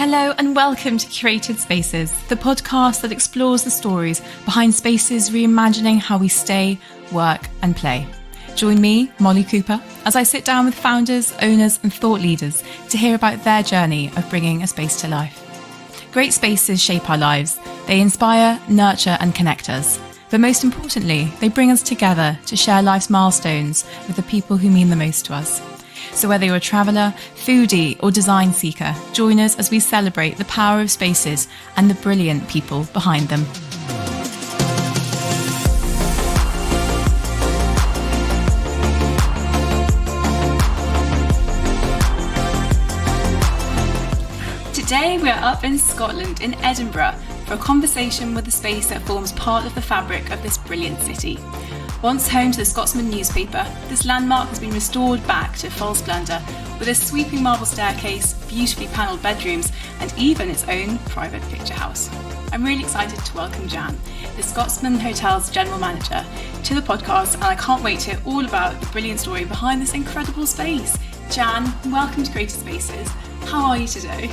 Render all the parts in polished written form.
Hello and welcome to Curated Spaces, the podcast that explores the stories behind spaces reimagining how we stay, work and play. Join me, Molly Cooper, as I sit down with founders, owners and thought leaders to hear about their journey of bringing a space to life. Great spaces shape our lives. They inspire, nurture and connect us. But most importantly, they bring us together to share life's milestones with the people who mean the most to us. So whether you're a traveller, foodie or design seeker, join us as we celebrate the power of spaces and the brilliant people behind them. Today we are up in Scotland, in Edinburgh, for a conversation with a space that forms part of the fabric of this brilliant city. Once home to the Scotsman newspaper, this landmark has been restored back to full splendour, with a sweeping marble staircase, beautifully panelled bedrooms, and even its own private picture house. I'm really excited to welcome Jan, the Scotsman Hotel's general manager, to the podcast, and I can't wait to hear all about the brilliant story behind this incredible space. Jan, welcome to Creative Spaces. How are you today?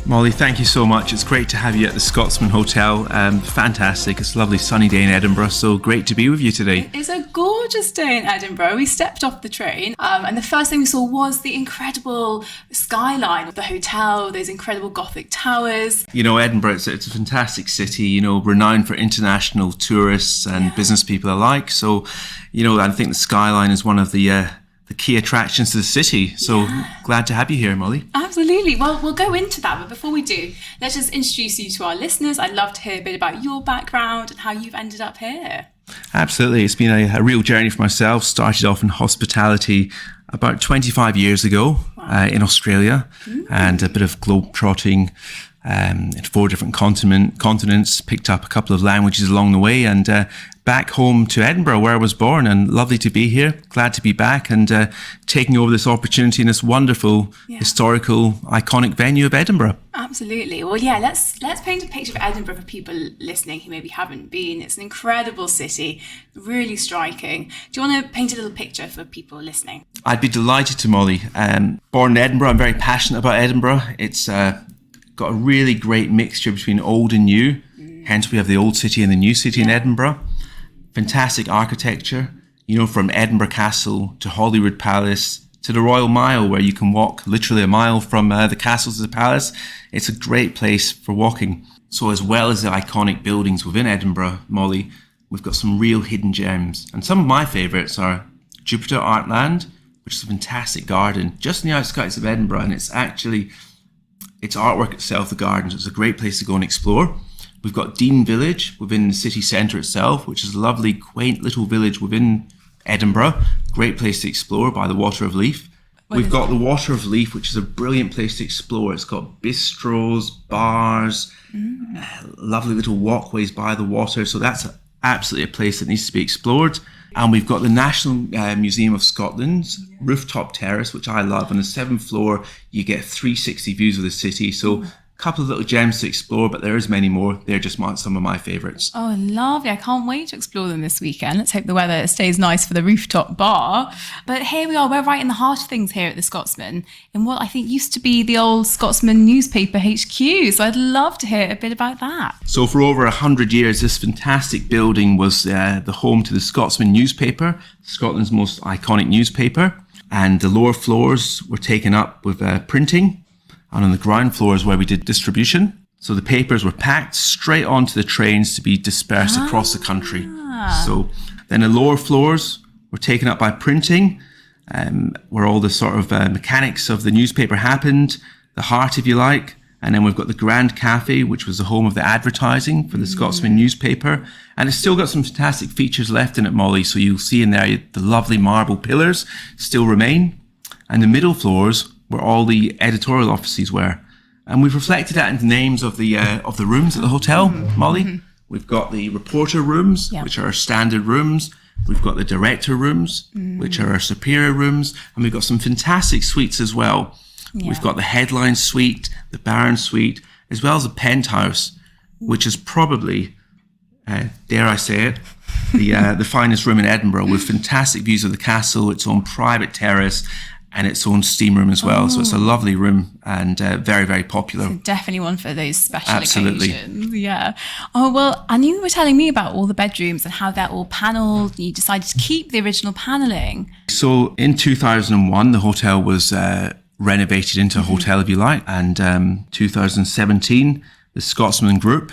Molly, thank you so much. It's great to have you at the Scotsman Hotel. Fantastic. It's a lovely sunny day in Edinburgh, so great to be with you today. It's a gorgeous day in Edinburgh. We stepped off the train and the first thing we saw was the incredible skyline of the hotel, those incredible Gothic towers. You know, Edinburgh, it's a fantastic city, you know, renowned for international tourists and business people alike. So, you know, I think the skyline is one of the key attractions to the city. So glad to have you here, Molly. Absolutely. Well, we'll go into that. But before we do, let's just introduce you to our listeners. I'd love to hear a bit about your background and how you've ended up here. Absolutely. It's been a real journey for myself. Started off in hospitality about 25 years ago in Australia and a bit of globe-trotting in 4 different continents, picked up a couple of languages along the way and back home to Edinburgh where I was born, and lovely to be here. Glad to be back and taking over this opportunity in this wonderful, historical, iconic venue of Edinburgh. Absolutely. Well, yeah, let's paint a picture of Edinburgh for people listening who maybe haven't been. It's an incredible city, really striking. Do you want to paint a little picture for people listening? I'd be delighted to, Molly. Born in Edinburgh, I'm very passionate about Edinburgh. It's got a really great mixture between old and new. Hence we have the old city and the new city in Edinburgh. Fantastic architecture, you know, from Edinburgh Castle to Holyrood Palace to the Royal Mile, where you can walk literally a mile from the castle to the palace. It's a great place for walking. So as well as the iconic buildings within Edinburgh, Molly, we've got some real hidden gems. And some of my favourites are Jupiter Artland, which is a fantastic garden just on the outskirts of Edinburgh, and it's artwork itself, the gardens. It's a great place to go and explore. We've got Dean Village within the city centre itself, which is a lovely, quaint little village within Edinburgh. Great place to explore by the Water of Leith. We've got the Water of Leith, which is a brilliant place to explore. It's got bistros, bars, lovely little walkways by the water. So that's absolutely a place that needs to be explored. And we've got the National Museum of Scotland's rooftop terrace, which I love. On the 7th floor, you get 360 views of the city. So a couple of little gems to explore, but there is many more. They're just some of my favourites. Oh, lovely. I can't wait to explore them this weekend. Let's hope the weather stays nice for the rooftop bar. But here we are. We're right in the heart of things here at the Scotsman, in what I think used to be the old Scotsman newspaper HQ. So I'd love to hear a bit about that. So for over 100 years, this fantastic building was the home to the Scotsman newspaper, Scotland's most iconic newspaper. And the lower floors were taken up with printing. And on the ground floor is where we did distribution. So the papers were packed straight onto the trains to be dispersed across the country. So then the lower floors were taken up by printing, where all the sort of mechanics of the newspaper happened, the heart, if you like. And then we've got the Grand Cafe, which was the home of the advertising for the Scotsman newspaper. And it's still got some fantastic features left in it, Molly. So you'll see in there the lovely marble pillars still remain. And the middle floors where all the editorial offices were. And we've reflected that in the names of the rooms at the hotel, Molly. We've got the reporter rooms, which are our standard rooms. We've got the director rooms, which are our superior rooms. And we've got some fantastic suites as well. We've got the headline suite, the Baron suite, as well as the penthouse, which is probably, dare I say it, the finest room in Edinburgh, with fantastic views of the castle, its own private terrace, and its own steam room as well. So it's a lovely room and very, very popular. So definitely one for those special Absolutely. occasions. Yeah. Oh, well, and you were telling me about all the bedrooms and how they're all panelled. You decided to keep the original panelling. So in 2001, the hotel was renovated into a hotel, if you like. And 2017, the Scotsman group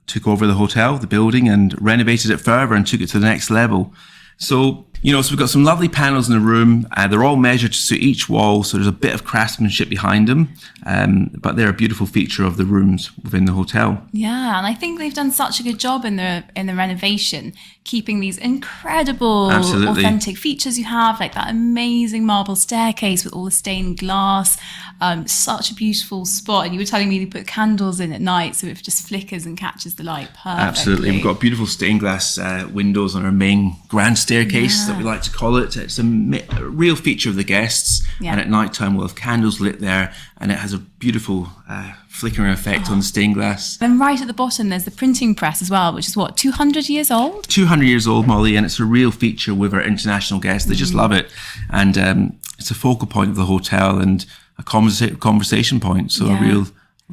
took over the hotel, the building, and renovated it further and took it to the next level. So we've got some lovely panels in the room. They're all measured to suit each wall, so there's a bit of craftsmanship behind them. But they're a beautiful feature of the rooms within the hotel. Yeah, and I think they've done such a good job in the renovation, keeping these incredible, authentic features you have, like that amazing marble staircase with all the stained glass. Such a beautiful spot. And you were telling me you put candles in at night, so it just flickers and catches the light perfectly. Absolutely. We've got beautiful stained glass windows on our main grand staircase that we like to call it. It's a real feature of the guests. Yeah. And at night time we'll have candles lit there, and it has a beautiful flickering effect on the stained glass. Then right at the bottom there's the printing press as well, which is 200 years old? 200 years old, Molly, and it's a real feature with our international guests. They just love it. And it's a focal point of the hotel and a conversation point. So a real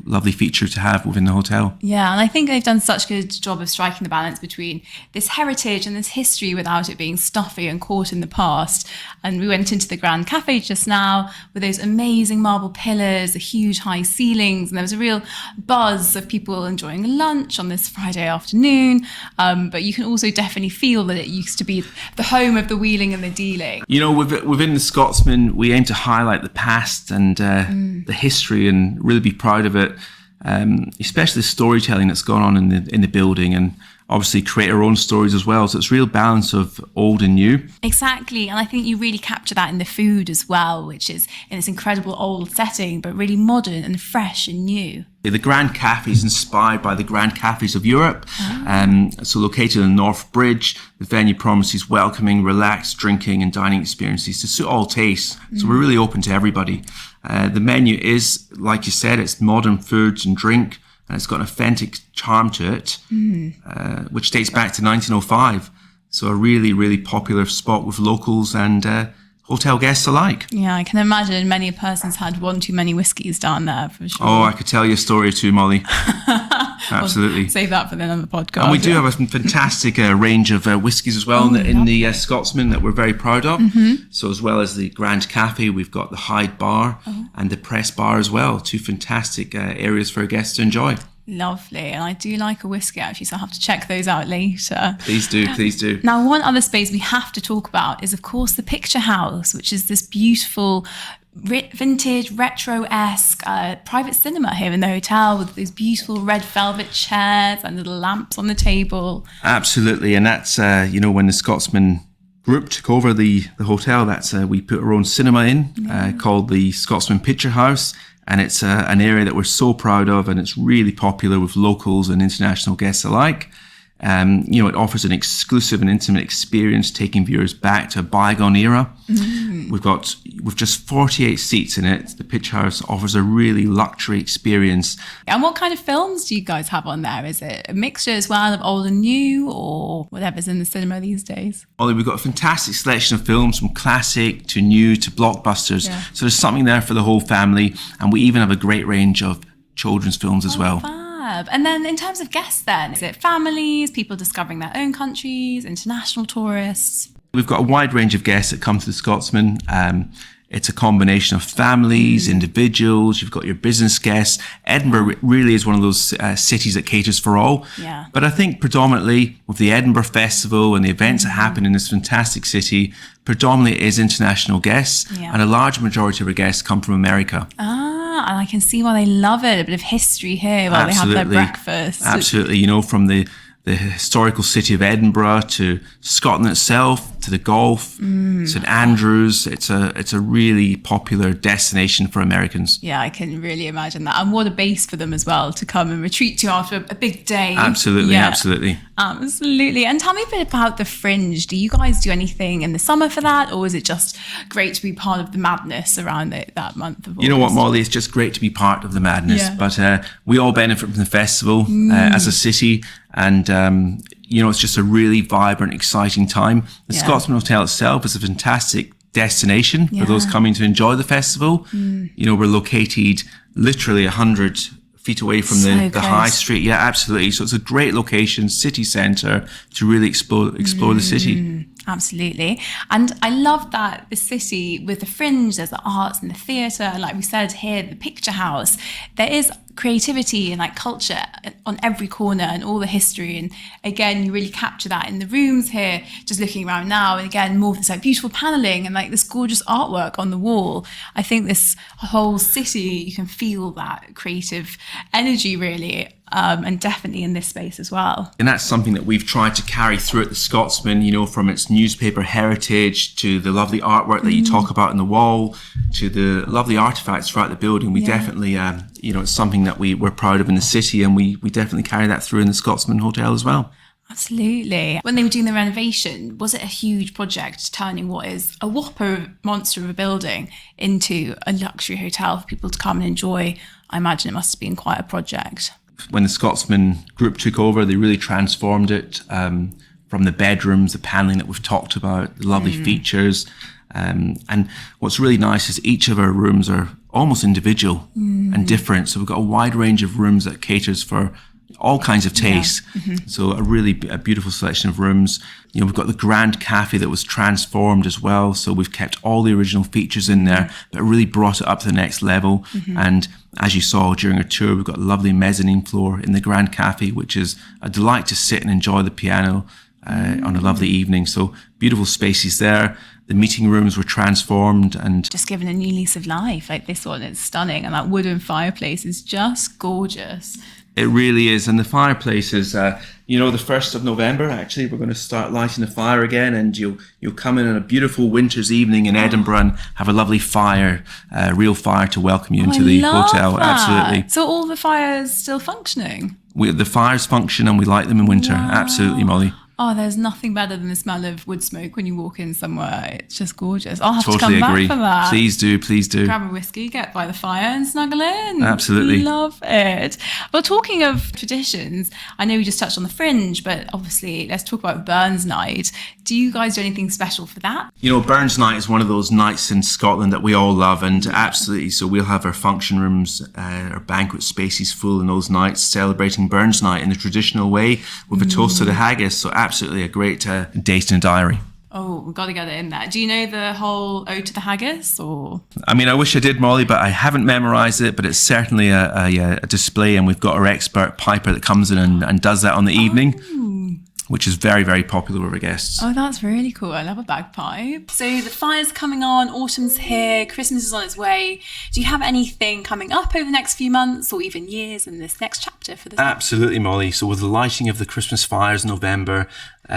lovely feature to have within the hotel. Yeah, and I think they've done such a good job of striking the balance between this heritage and this history without it being stuffy and caught in the past. And we went into the Grand Cafe just now with those amazing marble pillars, the huge high ceilings, and there was a real buzz of people enjoying lunch on this Friday afternoon. But you can also definitely feel that it used to be the home of the wheeling and the dealing. Within the Scotsman, we aim to highlight the past and the history and really be proud of it. Especially the storytelling that's gone on in the building, and obviously create our own stories as well. So it's a real balance of old and new. Exactly. And I think you really capture that in the food as well, which is in this incredible old setting, but really modern and fresh and new. The Grand Cafe is inspired by the Grand Cafes of Europe. So located on North Bridge, the venue promises welcoming, relaxed drinking and dining experiences to suit all tastes. So we're really open to everybody. The menu is, like you said, it's modern foods and drink, and it's got an authentic charm to it, which dates back to 1905. So a really, really popular spot with locals and hotel guests alike. Yeah, I can imagine many a person's had one too many whiskies down there for sure. Oh, I could tell you a story or two, Molly. Absolutely. We'll save that for then on the podcast. And we do have a fantastic range of whiskies as well in the Scotsman that we're very proud of. So as well as the Grand Cafe, we've got the Hyde Bar and the Press Bar as well. Two fantastic areas for our guests to enjoy. Lovely. And I do like a whiskey actually, so I'll have to check those out later. Please do, please do. Now, one other space we have to talk about is, of course, the Picture House, which is this beautiful vintage, retro-esque private cinema here in the hotel with these beautiful red velvet chairs and little lamps on the table. Absolutely. And that's, when the Scotsman group took over the hotel, that's we put our own cinema in called the Scotsman Picture House. And it's an area that we're so proud of, and it's really popular with locals and international guests alike. It offers an exclusive and intimate experience, taking viewers back to a bygone era. With just 48 seats in it, the Picture House offers a really luxury experience. And what kind of films do you guys have on there? Is it a mixture as well of old and new, or whatever's in the cinema these days? Ollie, we've got a fantastic selection of films from classic to new to blockbusters. Yeah. So there's something there for the whole family, and we even have a great range of children's films as well. Fab. And then in terms of guests then, is it families, people discovering their own countries, international tourists? We've got a wide range of guests that come to the Scotsman. It's a combination of families, individuals, you've got your business guests. Edinburgh really is one of those cities that caters for all. Yeah. But I think predominantly with the Edinburgh Festival and the events that happen in this fantastic city, predominantly it is international guests, and a large majority of our guests come from America. And I can see why they love it. A bit of history here while they have their breakfast. Absolutely. From the historical city of Edinburgh to Scotland itself, to the Gulf, St Andrews. It's a really popular destination for Americans. Yeah, I can really imagine that. And what a base for them as well to come and retreat to after a big day. Absolutely, absolutely. Absolutely. And tell me a bit about the Fringe. Do you guys do anything in the summer for that, or is it just great to be part of the madness around that month of August? You know what, Molly? It's just great to be part of the madness. Yeah. But we all benefit from the festival as a city. And, it's just a really vibrant, exciting time. The Scotsman Hotel itself is a fantastic destination for those coming to enjoy the festival. You know, we're located literally 100 feet away from the high street. Yeah, absolutely. So it's a great location, city centre, to really explore the city. Absolutely. And I love that the city, with the fringe, there's the arts and the theatre, and like we said here, the picture house, there is creativity and like culture on every corner and all the history. And again, you really capture that in the rooms here, just looking around now. And again, more of this like beautiful paneling and like this gorgeous artwork on the wall. I think this whole city, you can feel that creative energy really. And definitely in this space as well. And that's something that we've tried to carry through at the Scotsman, you know, from its newspaper heritage to the lovely artwork that you talk about on the wall to the lovely artifacts throughout the building. We definitely, you know, it's something that we're proud of in the city, and we definitely carry that through in the Scotsman Hotel as well. Absolutely. When they were doing the renovation, was it a huge project turning what is a whopper monster of a building into a luxury hotel for people to come and enjoy? I imagine it must have been quite a project. When the Scotsman group took over, they really transformed it from the bedrooms, the panelling that we've talked about, the lovely features. And what's really nice is each of our rooms are almost individual and different. So we've got a wide range of rooms that caters for all kinds of tastes. So a beautiful selection of rooms. You know, we've got the Grand Cafe that was transformed as well. So we've kept all the original features in there, but really brought it up to the next level. And as you saw during our tour, we've got a lovely mezzanine floor in the Grand Cafe, which is a delight to sit and enjoy the piano on a lovely evening. So beautiful spaces there. The meeting rooms were transformed and just given a new lease of life. Like this one, it's stunning. And that wooden fireplace is just gorgeous. It really is. And the fireplace is, you know, the 1st of November, actually, we're going to start lighting the fire again, and you'll come in on a beautiful winter's evening in Edinburgh and have a lovely fire, real fire to welcome you into the hotel. That. Absolutely. So all the fires still functioning? The fires function and we light them in winter. Wow. Absolutely, Molly. Oh, there's nothing better than the smell of wood smoke when you walk in somewhere. It's just gorgeous. I'll have Totally to come agree. back for that. Please do. Grab a whiskey, get by the fire and snuggle in. Absolutely. Love it. Well, talking of traditions, I know we just touched on the Fringe, but obviously let's talk about Burns Night. Do you guys do anything special for that? You know, Burns Night is one of those nights in Scotland that we all love, and absolutely. So we'll have our function rooms, our banquet spaces full in those nights, celebrating Burns Night in the traditional way with a toast to the haggis. So absolutely a great date in a diary. Oh, we've got to get it in there. Do you know the whole Ode to the Haggis? Or I mean, I wish I did, Molly, but I haven't memorised it. But it's certainly a display, and we've got our expert piper that comes in and does that on the evening, which is very, very popular with our guests. Oh, that's really cool. I love a bagpipe. So the fire's coming on, autumn's here, Christmas is on its way. Do you have anything coming up over the next few months or even years in this next chapter for this? Absolutely, Molly. So with the lighting of the Christmas fires in November,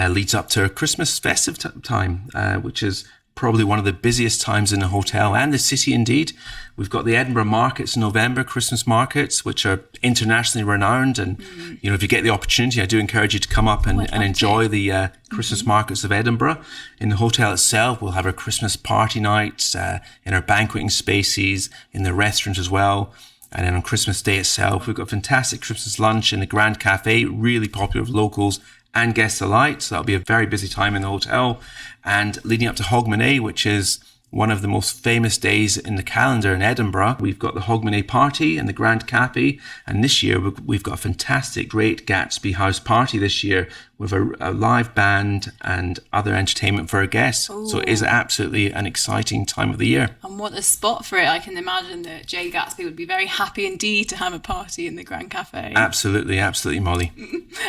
leads up to Christmas festive time, which is probably one of the busiest times in the hotel and the city indeed. We've got the Edinburgh markets in November, Christmas markets, which are internationally renowned. And, you know, if you get the opportunity, I do encourage you to come up and enjoy the Christmas markets of Edinburgh. In the hotel itself, we'll have our Christmas party nights in our banqueting spaces, in the restaurant as well. And then on Christmas Day itself, we've got a fantastic Christmas lunch in the Grand Cafe, really popular with locals and guests alike. So that'll be a very busy time in the hotel. And leading up to Hogmanay, which is one of the most famous days in the calendar in Edinburgh, we've got the Hogmanay party in the Grand Cafe. And this year, we've got a fantastic Great Gatsby House party this year with a live band and other entertainment for our guests. Ooh. So it is absolutely an exciting time of the year. And what a spot for it. I can imagine that Jay Gatsby would be very happy indeed to have a party in the Grand Cafe. Absolutely, Molly.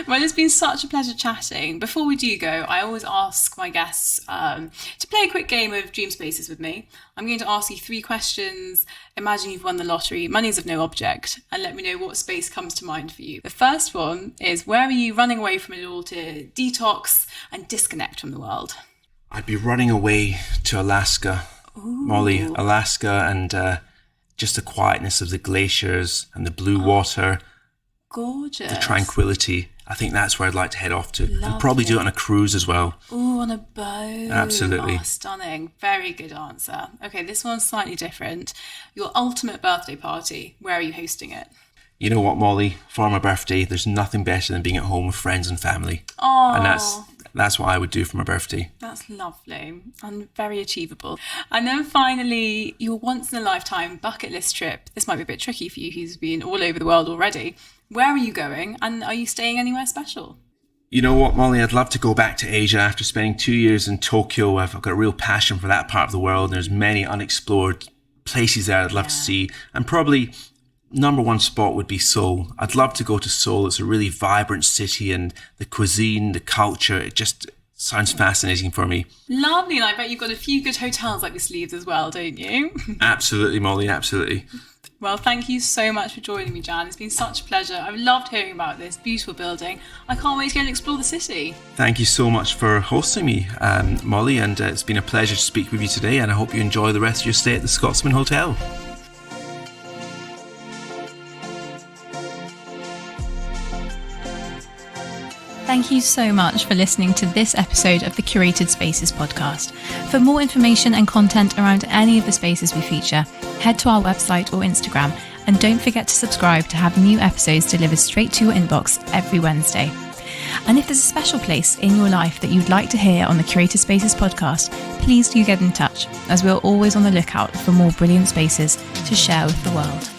Well, it's been such a pleasure chatting. Before we do go, I always ask my guests to play a quick game of Dream Spaces with me. I'm going to ask you 3 questions. Imagine you've won the lottery, money is of no object, and let me know what space comes to mind for you. The first one is, where are you running away from it all to detox and disconnect from the world? I'd be running away to Alaska. Ooh. Molly, Alaska, and just the quietness of the glaciers and the blue water. Gorgeous. The tranquility. I think that's where I'd like to head off to. Lovely. And probably do it on a cruise as well. Ooh, on a boat. Absolutely. Oh, stunning. Very good answer. Okay, this one's slightly different. Your ultimate birthday party, where are you hosting it? You know what, Molly? For my birthday, there's nothing better than being at home with friends and family. Oh. And that's that's what I would do for my birthday. That's lovely and very achievable. And then finally, your once-in-a-lifetime bucket list trip. This might be a bit tricky for you, who's been all over the world already. Where are you going, and are you staying anywhere special? You know what, Molly? I'd love to go back to Asia after spending 2 years in Tokyo. I've got a real passion for that part of the world. There's many unexplored places there I'd love to see. And probably number one spot would be Seoul. I'd love to go to Seoul. It's a really vibrant city, and the cuisine, the culture, it just sounds fascinating for me. Lovely, and I bet you've got a few good hotels up your sleeves as well, don't you? Absolutely, Molly, absolutely. Well, thank you so much for joining me, Jan. It's been such a pleasure. I've loved hearing about this beautiful building. I can't wait to go and explore the city. Thank you so much for hosting me, Molly, and it's been a pleasure to speak with you today, and I hope you enjoy the rest of your stay at the Scotsman Hotel. Thank you so much for listening to this episode of the Curated Spaces podcast. For more information and content around any of the spaces we feature, head to our website or Instagram, and don't forget to subscribe to have new episodes delivered straight to your inbox every Wednesday. And if there's a special place in your life that you'd like to hear on the Curated Spaces podcast, please do get in touch, as we're always on the lookout for more brilliant spaces to share with the world.